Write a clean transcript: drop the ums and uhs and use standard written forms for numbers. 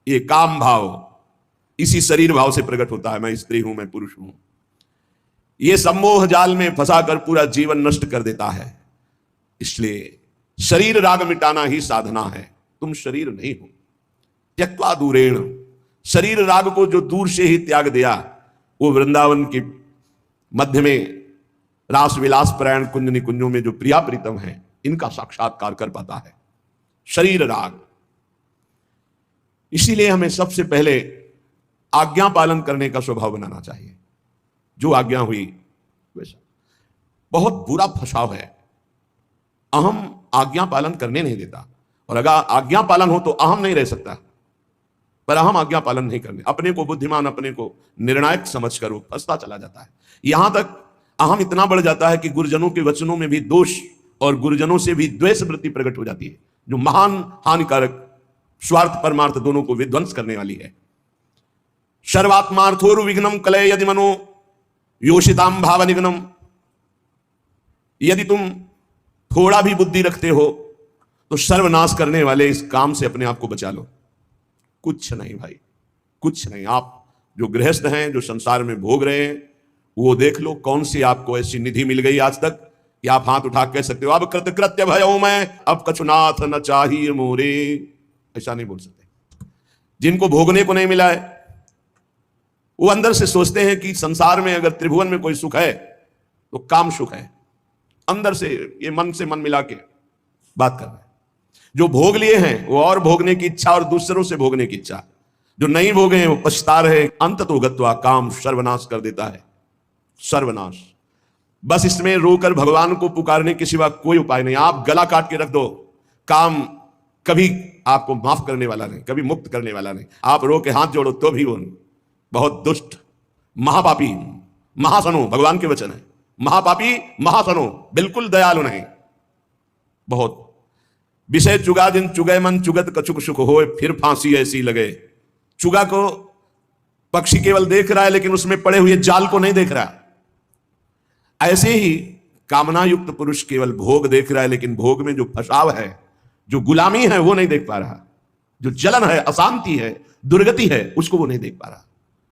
ये काम भाव इसी शरीर भाव से प्रकट होता है। मैं स्त्री हूं, मैं पुरुष हूं। ये सम्मोह जाल में फंसाकर पूरा जीवन नष्ट कर देता है। इसलिए शरीर राग मिटाना ही साधना है। तुम शरीर नहीं हो। त्यक्त्वा दूरेण, शरीर राग को जो दूर से ही त्याग दिया, वो वृंदावन के मध्य में रास विलास परायण कुंज निकुंजों में जो प्रिया प्रीतम है, इनका साक्षात्कार कर पाता है। शरीर राग। इसीलिए हमें सबसे पहले आज्ञा पालन करने का स्वभाव बनाना चाहिए। जो आज्ञा हुई वैसा। बहुत बुरा फंसाव है, अहम आज्ञा पालन करने नहीं देता। और अगर आज्ञा पालन हो तो अहम नहीं रह सकता, पर अहम आज्ञा पालन नहीं करने, अपने को बुद्धिमान, अपने को निर्णायक समझकर वो फंसता चला जाता है। यहां तक अहम इतना बढ़ जाता है कि गुरुजनों के वचनों में भी दोष और गुरुजनों से भी द्वेष वृत्ति प्रकट हो जाती है, जो महान हानिकारक, स्वार्थ परमार्थ दोनों को विध्वंस करने वाली है। सर्वात्मार्थोरु विघ्नम कलय यदि मनो योषिताम भाव निघ्नम। यदि तुम थोड़ा भी बुद्धि रखते हो तो सर्वनाश करने वाले इस काम से अपने आप को बचा लो। कुछ नहीं भाई, कुछ नहीं। आप जो गृहस्थ हैं, जो संसार में भोग रहे हैं, वो देख लो कौन सी आपको ऐसी निधि मिल गई आज तक कि आप हाथ उठा कह सकते हो अब कृतकृत्य भयो मैं, अब कछुनाथ न चाहिए मोरे। ऐसा नहीं बोल सकते। जिनको भोगने को नहीं मिला है वो अंदर से सोचते हैं कि संसार में अगर त्रिभुवन में कोई सुख है तो काम सुख है। अंदर से ये मन से मन मिला के बात कर रहे हैं। जो भोग लिए हैं वो और भोगने की इच्छा और दूसरों से भोगने की इच्छा। जो नहीं भोगे हैं वो पछता रहे। अंत तो गत्वा काम सर्वनाश कर देता है, सर्वनाश। बस इसमें रोकर भगवान को पुकारने के सिवा कोई उपाय नहीं। आप गला काट के रख दो, काम कभी आपको माफ करने वाला नहीं, कभी मुक्त करने वाला नहीं। आप रो के हाथ जोड़ो तो भी वो नहीं। बहुत दुष्ट, महापापी, महासनो, भगवान के वचन है। महापापी, महासनो, बिल्कुल दयालु नहीं। बहुत विषय चुगा जिन चुगै मन चुगत कछुक सुख होए, फिर फांसी ऐसी लगे। चुगा को पक्षी केवल देख रहा है लेकिन उसमें पड़े हुए जाल को नहीं देख रहा। ऐसे ही कामना युक्त पुरुष केवल भोग देख रहा है लेकिन भोग में जो फसाव है, जो गुलामी है, वो नहीं देख पा रहा। जो जलन है, अशांति है, दुर्गति है, उसको वो नहीं देख पा रहा।